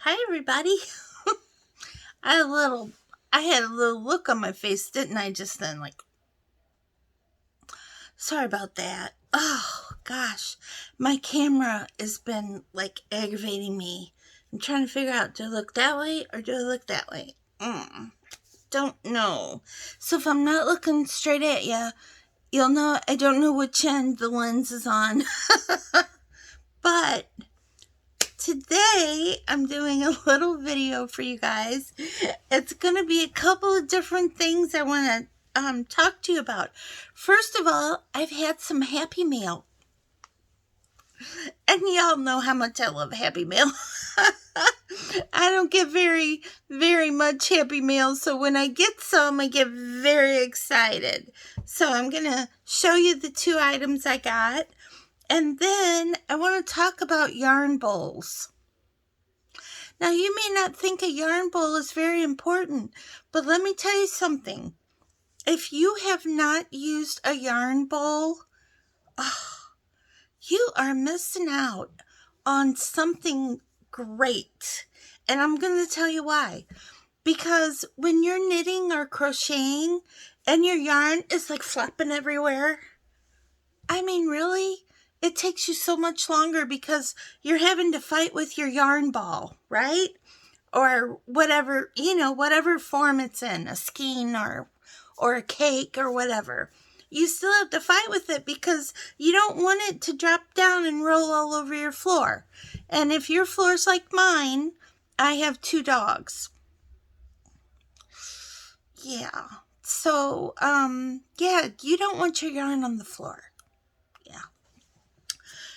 Hi everybody. I had a little I had a little look on my face, didn't I, just then, like, sorry about that. Oh gosh. My camera has been like aggravating me. I'm trying to figure out, do I look that way or do I look that way? Don't know. So if I'm not looking straight at you, you'll know I don't know which end the lens is on. But today I'm doing a little video for you guys. It's going to be a couple of different things I want to talk to you about. First of all, I've had some Happy Meal. And y'all know how much I love Happy Meal. I don't get very much Happy Meal, so when I get some, I get very excited. So I'm going to show you the two items I got. And then I want to talk about yarn bowls. Now, you may not think a yarn bowl is very important, but let me tell you something. If you have not used a yarn bowl, you are missing out on something great. And I'm going to tell you why. Because when you're knitting or crocheting and your yarn is like flapping everywhere, I mean, really? It takes you so much longer because you're having to fight with your yarn ball, right? Or whatever, whatever form it's in, a skein or a cake or whatever. You still have to fight with it because you don't want it to drop down and roll all over your floor. And if your floor's like mine, I have 2 dogs. Yeah. So, you don't want your yarn on the floor. Yeah.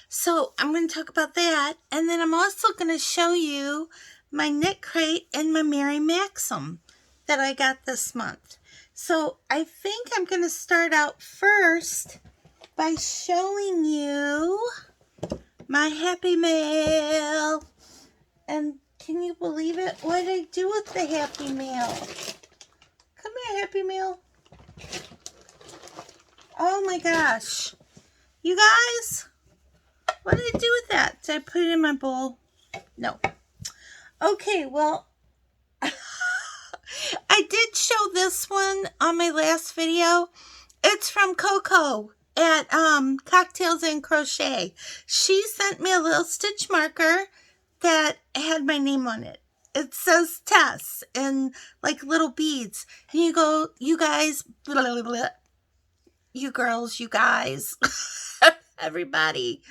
So I'm going to talk about that. And then I'm also going to show you my KnitCrate and my Mary Maxim that I got this month. So I think I'm going to start out first by showing you my Happy Mail. And can you believe it? What did I do with the Happy Mail? Come here, Happy Mail. Oh my gosh. You guys, what did I do with that? Did I put it in my bowl? No. Okay, well, I did show this one on my last video. It's from Coco at Cocktails and Crochet. She sent me a little stitch marker that had my name on it. It says Tess in like little beads. And you guys, blah, blah, blah. You girls, you guys, everybody.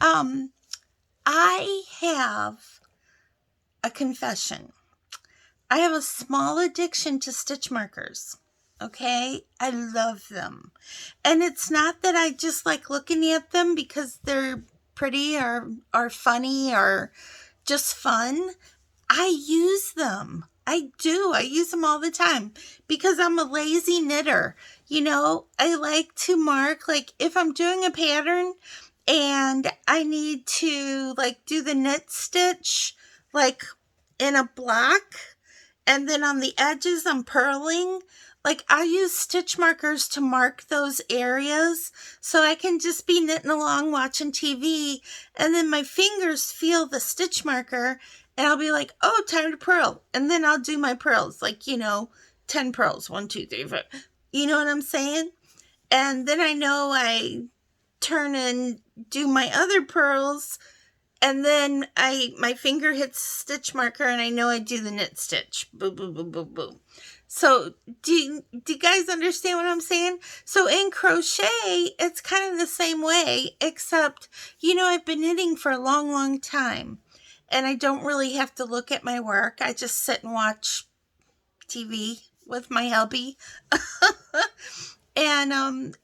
I have a confession. I have a small addiction to stitch markers. Okay? I love them. And it's not that I just like looking at them because they're pretty or funny or just fun. I use them. I do. I use them all the time because I'm a lazy knitter. I like to mark, like if I'm doing a pattern and I need to like do the knit stitch like in a block, and then on the edges I'm purling. Like I use stitch markers to mark those areas so I can just be knitting along watching TV, and then my fingers feel the stitch marker and I'll be like, oh, time to purl. And then I'll do my purls, like, 10 purls, 1, 2, 3, 4. You know what I'm saying? And then I know I turn and do my other purls, and then my finger hits stitch marker and I know I do the knit stitch. Boom, boom, boom, boom, boom. So do you guys understand what I'm saying? So in crochet, it's kind of the same way, except, I've been knitting for a long, long time. And I don't really have to look at my work. I just sit and watch TV with my hubby. And,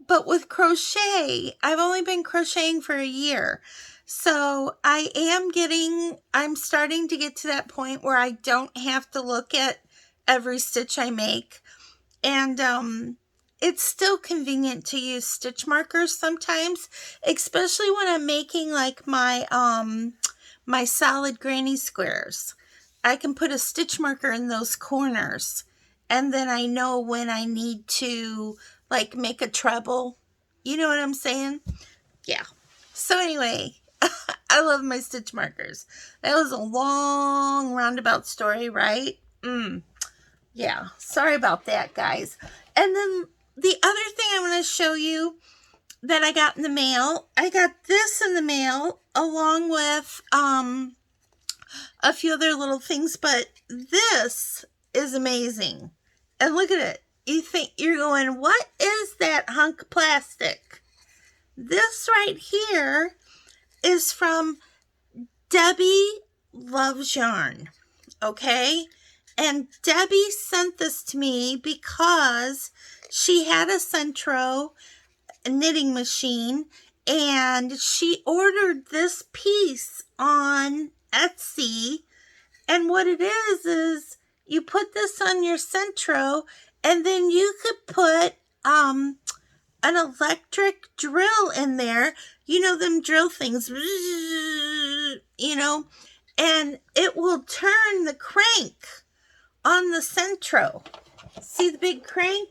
but with crochet, I've only been crocheting for a year. So I'm starting to get to that point where I don't have to look at every stitch I make. And, it's still convenient to use stitch markers sometimes, especially when I'm making like my solid granny squares. I can put a stitch marker in those corners, and then I know when I need to like make a treble. You know what I'm saying? Yeah. So anyway, I love my stitch markers. That was a long roundabout story, right? Yeah, sorry about that, guys. And then the other thing I want to show you that I got in the mail, I got this in the mail along with a few other little things, but this is amazing. And look at it. You're going, what is that hunk of plastic? This right here is from Debbie Loves Yarn, okay? And Debbie sent this to me because she had a Centro knitting machine and she ordered this piece on Etsy. And what it is you put this on your Centro and then you could put an electric drill in there. You know, them drill things, you know, and it will turn the crank on the Centro. See the big crank?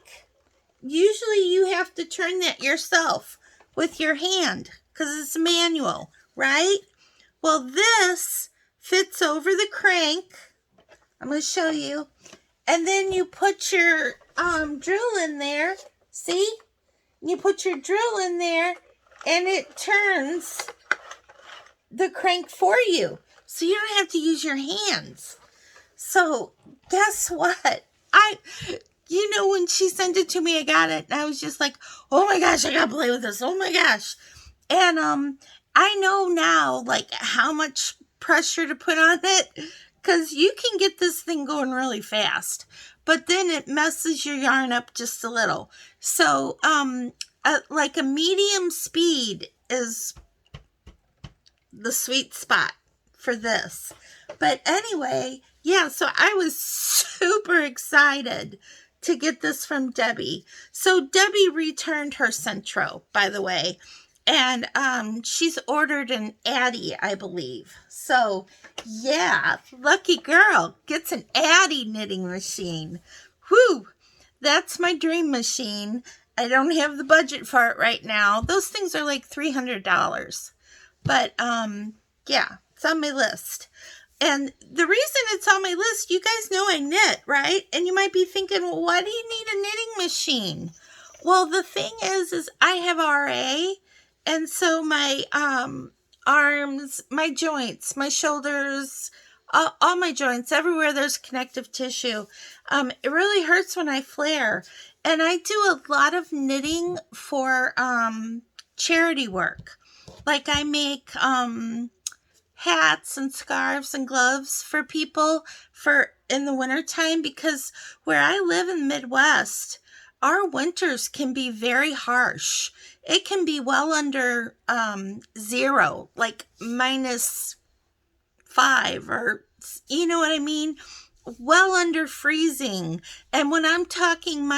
Usually you have to turn that yourself with your hand because it's manual, right? Well, this fits over the crank. I'm going to show you. And then you put your drill in there. See? You put your drill in there and it turns the crank for you. So you don't have to use your hands. So guess what? You know, when she sent it to me, I got it. And I was just like, oh my gosh, I got to play with this. Oh my gosh. And I know now, like, how much pressure to put on it. Because you can get this thing going really fast. But then it messes your yarn up just a little. So, like a medium speed is the sweet spot for this. But anyway, yeah, so I was super excited to get this from Debbie. So Debbie returned her Centro, by the way. And she's ordered an Addy, I believe. So, yeah, lucky girl gets an Addy knitting machine. Whew, that's my dream machine. I don't have the budget for it right now. Those things are like $300. But, yeah, it's on my list. And the reason it's on my list, you guys know I knit, right? And you might be thinking, well, why do you need a knitting machine? Well, the thing is I have RA. And so my arms, my joints, my shoulders, all my joints, everywhere there's connective tissue, it really hurts when I flare. And I do a lot of knitting for charity work. Like I make hats and scarves and gloves for people for in the wintertime, because where I live in the Midwest, our winters can be very harsh. It can be well under 0, like -5, or you know what I mean? Well under freezing. And when I'm talking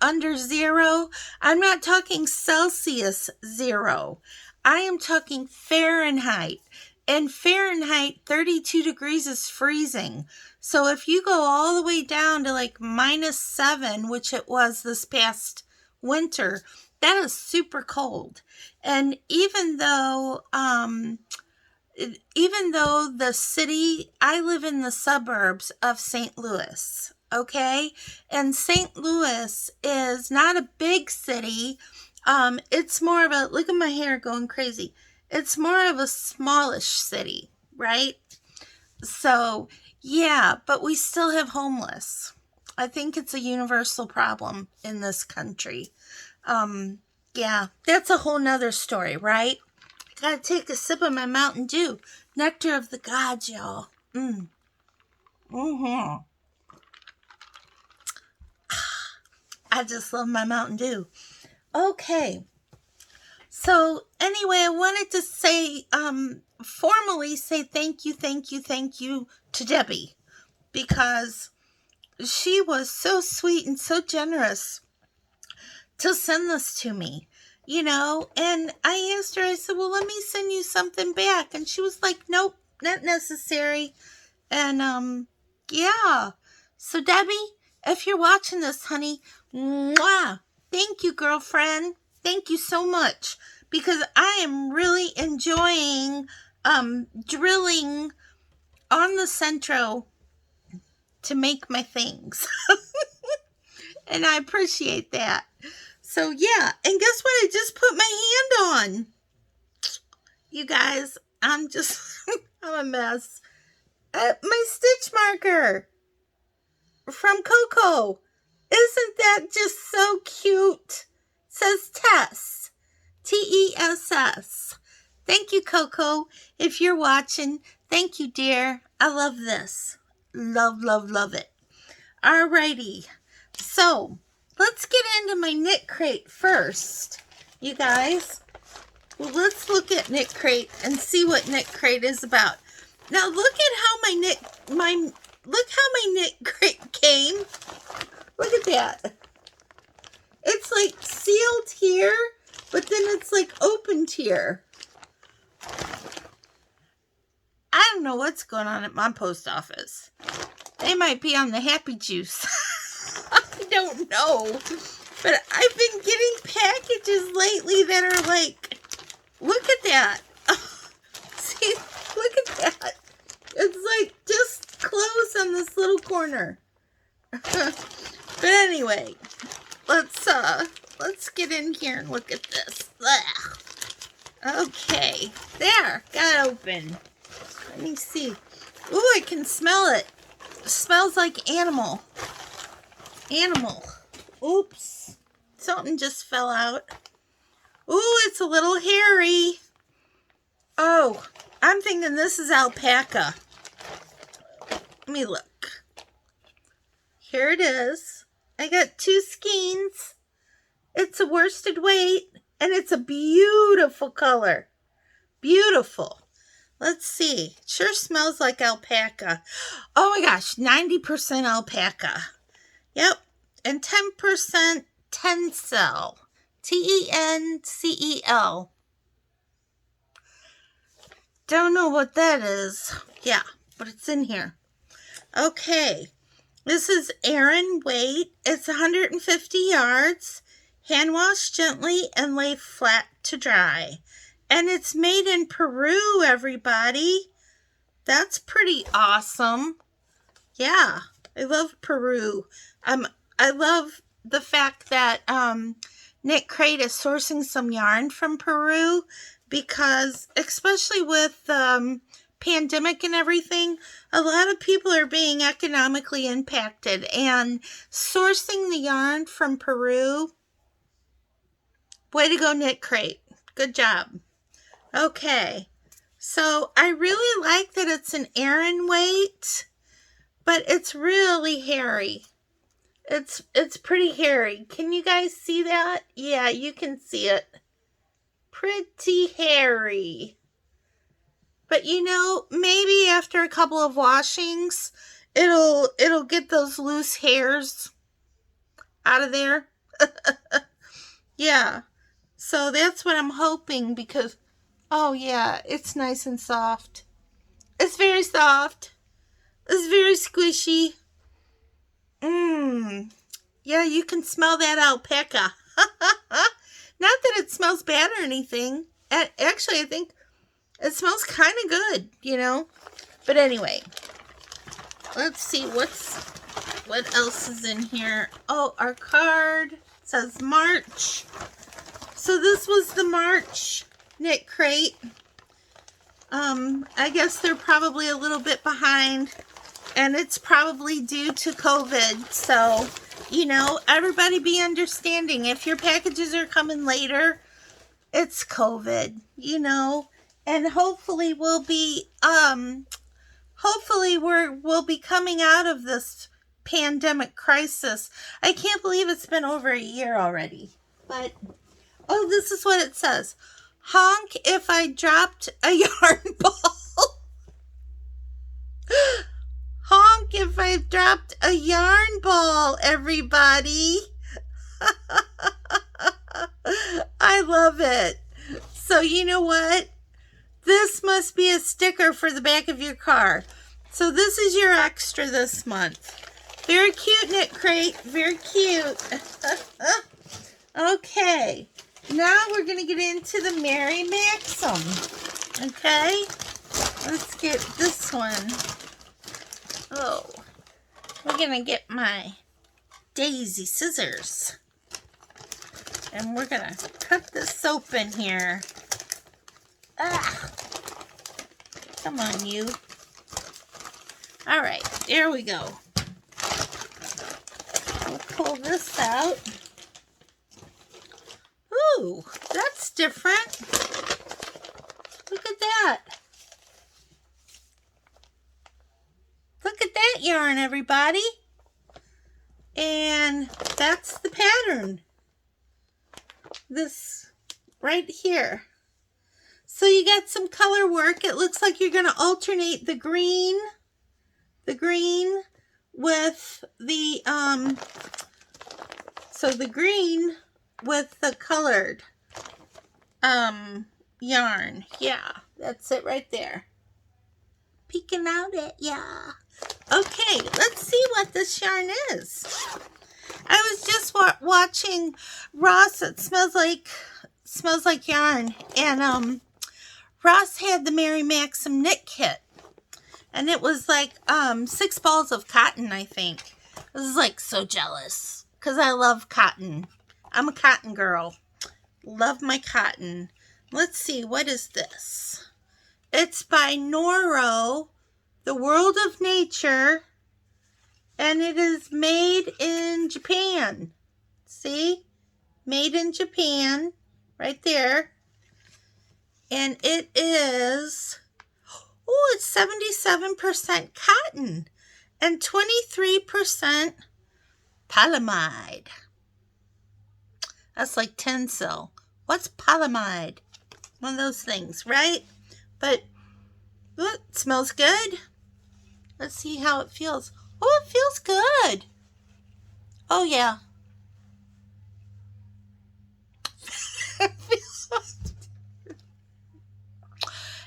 under 0, I'm not talking Celsius 0. I am talking Fahrenheit. And Fahrenheit, 32 degrees is freezing. So if you go all the way down to like -7, which it was this past winter, that is super cold. And even though the city, I live in the suburbs of St. Louis, okay? And St. Louis is not a big city. It's more of a, look at my hair going crazy. It's more of a smallish city, right? So, yeah, but we still have homeless. I think it's a universal problem in this country. Yeah, that's a whole nother story, right? I gotta take a sip of my Mountain Dew. Nectar of the gods, y'all. I just love my Mountain Dew. Okay. So anyway, I wanted to say, formally say thank you to Debbie, because she was so sweet and so generous to send this to me, you know. And I asked her, I said, well, let me send you something back. And she was like, nope, not necessary. And, yeah. So Debbie, if you're watching this, honey, mwah, thank you, girlfriend. Thank you so much, because I am really enjoying drilling on the centro to make my things. And I appreciate that. So yeah, and guess what? I just put my hand on. You guys, I'm a mess. My stitch marker from Coco. Isn't that just so cute? It says Tess. Tess. Thank you, Coco. If you're watching, thank you, dear. I love this. Love, love, love it. Alrighty. So, let's get into my KnitCrate first, you guys. Well, let's look at KnitCrate and see what KnitCrate is about. Now, look at how my KnitCrate came. Look at that. It's like sealed here, but then it's like opened here. I don't know what's going on at my post office. They might be on the happy juice. I don't know. But I've been getting packages lately that are like, look at that. See, look at that. It's like just clothes on this little corner. But anyway, let's get in here and look at this. Ugh. Okay, there, got it open. Let me see. Ooh, I can smell it. It smells like animal. Animal. Oops, something just fell out. Ooh, it's a little hairy. Oh, I'm thinking this is alpaca. Let me look. Here it is. I got 2 skeins. It's a worsted weight, and it's a beautiful color. Beautiful. Let's see. It sure smells like alpaca. Oh my gosh, 90% alpaca. Yep, and 10% tencel. Tencel. Don't know what that is. Yeah, but it's in here. Okay. This is Aran weight. It's 150 yards. Hand wash gently and lay flat to dry. And it's made in Peru, everybody. That's pretty awesome. Yeah, I love Peru. I love the fact that KnitCrate is sourcing some yarn from Peru, because especially with pandemic and everything, a lot of people are being economically impacted, and sourcing the yarn from Peru, way to go, KnitCrate. Good job. Okay, so I really like that it's an Aran weight, but it's really hairy. It's pretty hairy. Can you guys see that? Yeah, you can see it. Pretty hairy. But you know, maybe after a couple of washings, it'll get those loose hairs out of there. Yeah. So that's what I'm hoping, because oh yeah, it's nice and soft. It's very soft. It's very squishy. Yeah, you can smell that alpaca. Not that it smells bad or anything. Actually, I think it smells kind of good, you know. But anyway, let's see what else is in here. Oh, our card says March. So this was the March KnitCrate. I guess they're probably a little bit behind, and it's probably due to COVID. So, you know, everybody be understanding. If your packages are coming later, it's COVID, you know. And hopefully we'll be we'll be coming out of this pandemic crisis. I can't believe it's been over a year already. But oh, this is what it says. Honk if I dropped a yarn ball. Honk if I dropped a yarn ball, everybody. I love it. So you know what? This must be a sticker for the back of your car. So this is your extra this month. Very cute, KnitCrate. Very cute. Okay. Now we're going to get into the Mary Maxim. Okay. Let's get this one. Oh, we're gonna get my daisy scissors. And we're gonna cut this open here. Ah! Come on, you. All right, there we go. We'll pull this out. Ooh, that's different. Look at that. Look at that yarn, everybody. And that's the pattern. This right here. So you got some color work. It looks like you're going to alternate the green with the so the green with the colored yarn. Yeah, that's it right there. Peeking out at ya. Okay, let's see what this yarn is. I was just watching Ross. It smells like yarn, and Ross had the Mary Maxim knit kit, and it was like 6 balls of cotton, I think. I was like so jealous because I love cotton. I'm a cotton girl. Love my cotton. Let's see, what is this? It's by Noro, The World of Nature, and it is made in Japan. See? Made in Japan, right there. And it is, oh, it's 77% cotton and 23% polyamide. That's like tencel. What's polyamide? One of those things, right? But it smells good. Let's see how it feels. Oh, it feels good. Oh, yeah.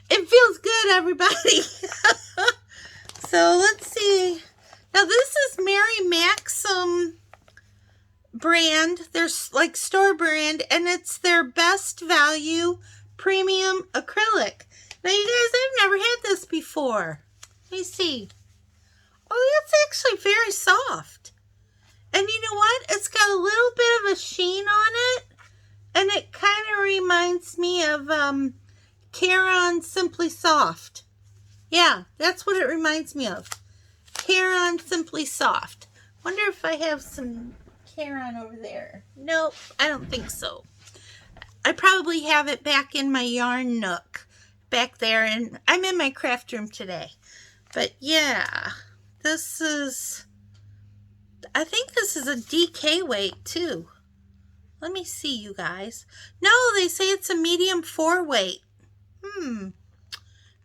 It feels good, everybody. So let's see. Now this is Mary Maxim brand. They're like store brand, and it's their best value premium acrylic. Now you guys, I've never had this before. Let me see. Oh, it's actually very soft. And you know what? It's got a little bit of a sheen on it. And it kind of reminds me of Caron Simply Soft. Yeah, that's what it reminds me of. Caron Simply Soft. Wonder if I have some Caron over there. Nope, I don't think so. I probably have it back in my yarn nook back there, and I'm in my craft room today. But yeah, this is, I think this is a DK weight too. Let me see, you guys. No, they say it's a medium 4 weight.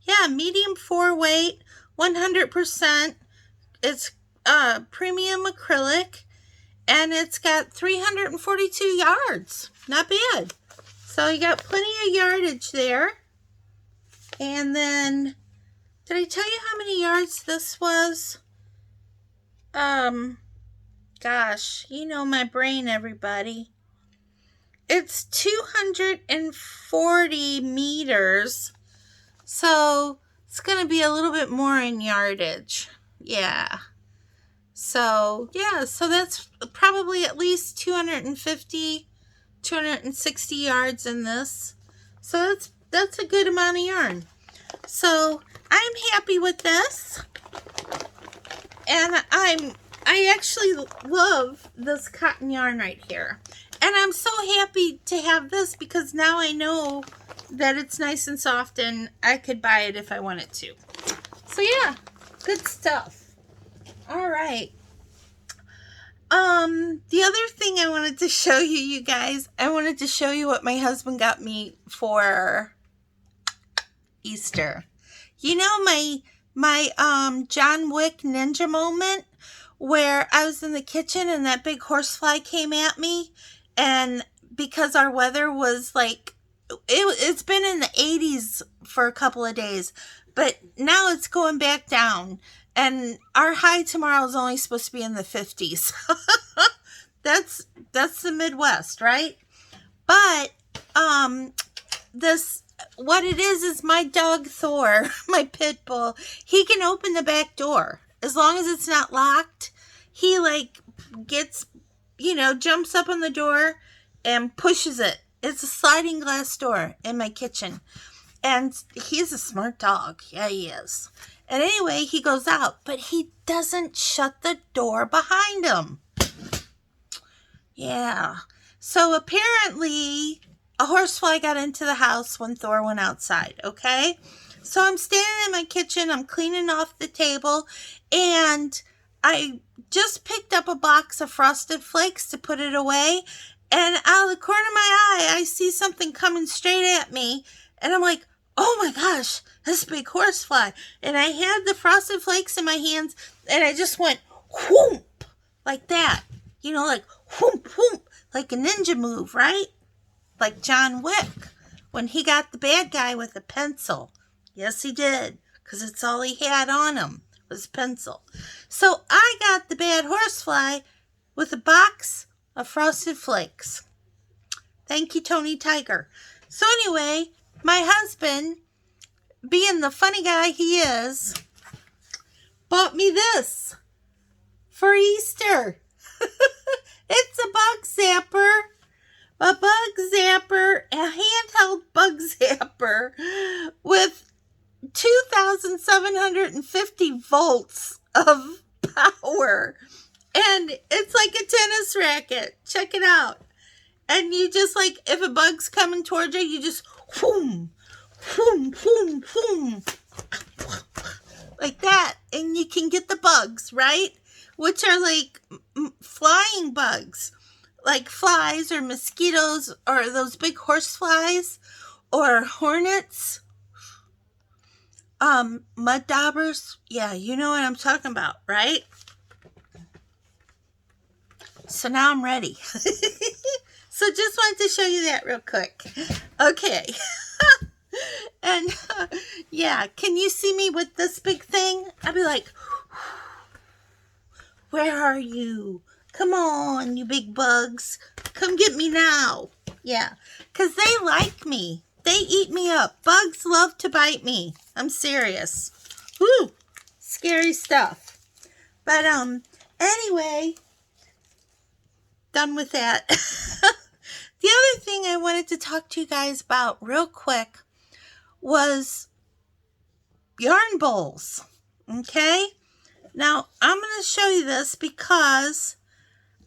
Yeah, medium 4 weight, 100%. It's premium acrylic, and it's got 342 yards. Not bad. So you got plenty of yardage there. And then, did I tell you how many yards this was? Gosh, you know my brain, everybody. It's 240 meters. So it's going to be a little bit more in yardage. Yeah. So, yeah, so that's probably at least 250, 260 yards in this. So that's a good amount of yarn. So I'm happy with this. And I actually love this cotton yarn right here. And I'm so happy to have this because now I know that it's nice and soft and I could buy it if I wanted to. So yeah, good stuff. All right. The other thing I wanted to show you guys, I wanted to show you what my husband got me for Easter. You know my John Wick ninja moment where I was in the kitchen and that big horsefly came at me, and because our weather was like, it's been in the 80s for a couple of days, but now it's going back down, and our high tomorrow is only supposed to be in the 50s. That's the Midwest, right? But this what it is my dog Thor, my pit bull, he can open the back door. As long as it's not locked, he like gets, jumps up on the door and pushes it. It's a sliding glass door in my kitchen. And he's a smart dog. Yeah, he is. And anyway, he goes out, but he doesn't shut the door behind him. Yeah. So apparently a horsefly got into the house when Thor went outside, okay? So I'm standing in my kitchen, I'm cleaning off the table, and I just picked up a box of Frosted Flakes to put it away, and out of the corner of my eye, I see something coming straight at me, and I'm like, oh my gosh, this big horsefly. And I had the Frosted Flakes in my hands, and I just went whoomp, like that. Like whoomp, whoomp, like a ninja move, right? Like John Wick when he got the bad guy with a pencil. Yes, he did, because it's all he had on him was pencil. So I got the bad horsefly with a box of Frosted Flakes. Thank you, Tony Tiger. So anyway, my husband, being the funny guy he is, bought me this for Easter. It's a bug zapper. A bug zapper, a handheld bug zapper with 2,750 volts of power. And it's like a tennis racket. Check it out. And you just like, if a bug's coming towards you, you just whoom, whoom, whoom, whoom. Like that. And you can get the bugs, right? Which are like flying bugs. Like flies or mosquitoes or those big horse flies or hornets, mud daubers. Yeah, you know what I'm talking about, right? So now I'm ready. So just wanted to show you that real quick. Okay. And yeah, can you see me with this big thing? I'd be like, where are you? Come on, you big bugs. Come get me now. Yeah, because they like me. They eat me up. Bugs love to bite me. I'm serious. Woo, scary stuff. But anyway, done with that. The other thing I wanted to talk to you guys about real quick was yarn bowls. Okay? Now, I'm going to show you this because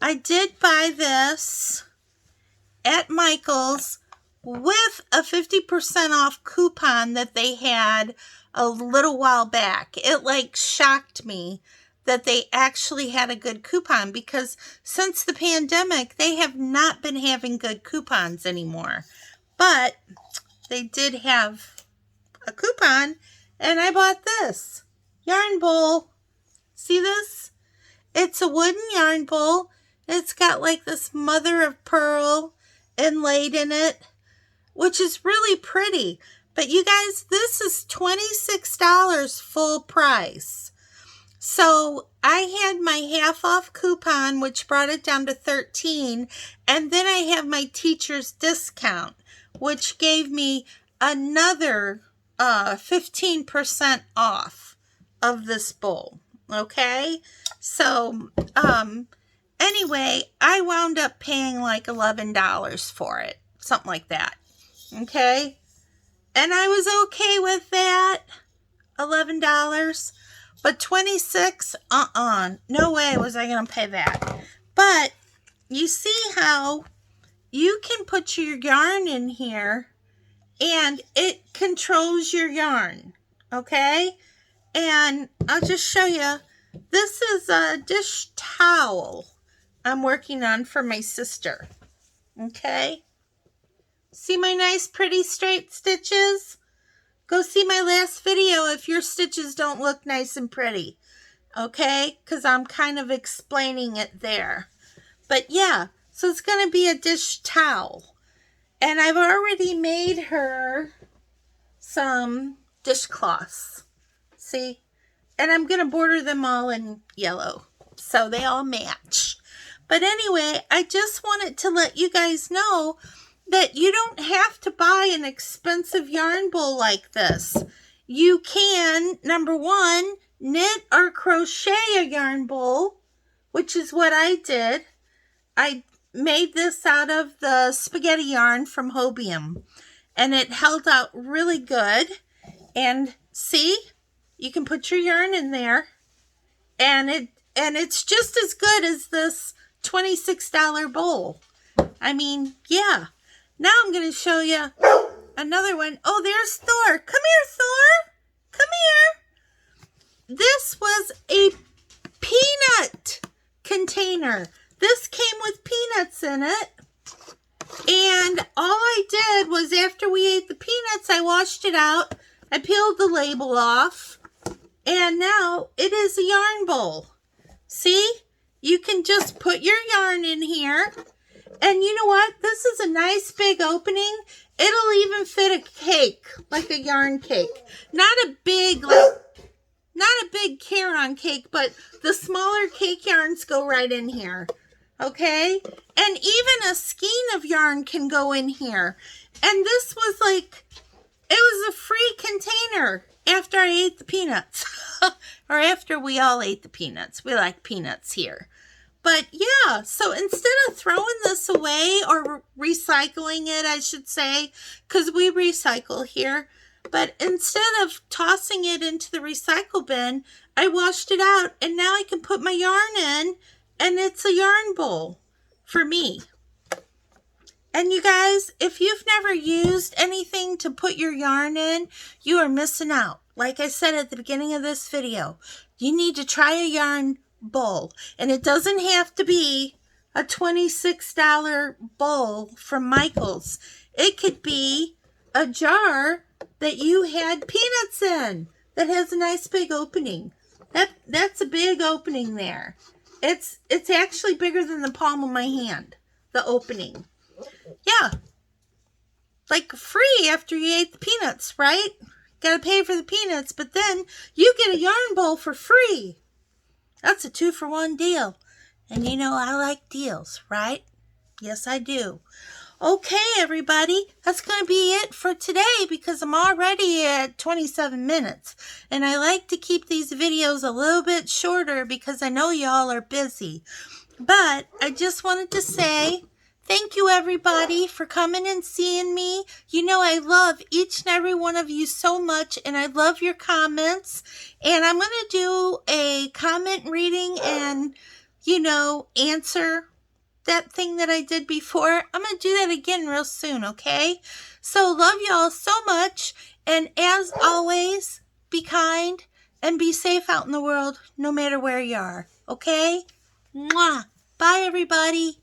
I did buy this at Michael's with a 50% off coupon that they had a little while back. It like shocked me that they actually had a good coupon because since the pandemic, they have not been having good coupons anymore. But they did have a coupon and I bought this yarn bowl. See this? It's a wooden yarn bowl. It's got like this mother of pearl inlaid in it, which is really pretty. But you guys, this is $26 full price. So I had my half off coupon, which brought it down to $13. And then I have my teacher's discount, which gave me another 15% off of this bowl. Okay, so anyway, I wound up paying like $11 for it, something like that. Okay, and I was okay with that, $11, but $26, no way was I gonna pay that. But you see how you can put your yarn in here and it controls your yarn. Okay, and I'll just show you. This is a dish towel I'm working on for my sister. Okay? See my nice pretty straight stitches? Go see my last video if your stitches don't look nice and pretty. Okay? Because I'm kind of explaining it there. But yeah, so it's going to be a dish towel. And I've already made her some dishcloths. See? And I'm going to border them all in yellow so they all match. But anyway, I just wanted to let you guys know that you don't have to buy an expensive yarn bowl like this. You can, number one, knit or crochet a yarn bowl, which is what I did. I made this out of the spaghetti yarn from Hobium, and it held out really good. And see, you can put your yarn in there, and it's just as good as this $26 bowl. I mean, yeah. Now I'm going to show you another one. Oh, there's Thor. Come here, Thor. Come here. This was a peanut container. This came with peanuts in it. And all I did was, after we ate the peanuts, I washed it out. I peeled the label off. And now it is a yarn bowl. See? You can just put your yarn in here. And you know what? This is a nice big opening. It'll even fit a cake, like a yarn cake. Not a big Caron cake, but the smaller cake yarns go right in here. Okay? And even a skein of yarn can go in here. And this was like, it was a free container after I ate the peanuts. Or after we all ate the peanuts. We like peanuts here. But yeah, so instead of throwing this away, or recycling it, I should say, because we recycle here, but instead of tossing it into the recycle bin, I washed it out, and now I can put my yarn in, and it's a yarn bowl for me. And you guys, if you've never used anything to put your yarn in, you are missing out. Like I said at the beginning of this video, you need to try a yarn bowl. And it doesn't have to be a $26 bowl from Michael's. It could be a jar that you had peanuts in that has a nice big opening. That's a big opening there. It's actually bigger than the palm of my hand, the opening. Yeah. Like free after you ate the peanuts, right? Gotta pay for the peanuts, but then you get a yarn bowl for free. That's a 2-for-1 deal. And you know I like deals, right? Yes, I do. Okay, everybody. That's going to be it for today, because I'm already at 27 minutes. And I like to keep these videos a little bit shorter because I know y'all are busy. But I just wanted to say thank you, everybody, for coming and seeing me. You know I love each and every one of you so much, and I love your comments. And I'm going to do a comment reading and, answer that thing that I did before. I'm going to do that again real soon, okay? So love y'all so much. And as always, be kind and be safe out in the world, no matter where you are, okay? Mwah. Bye, everybody.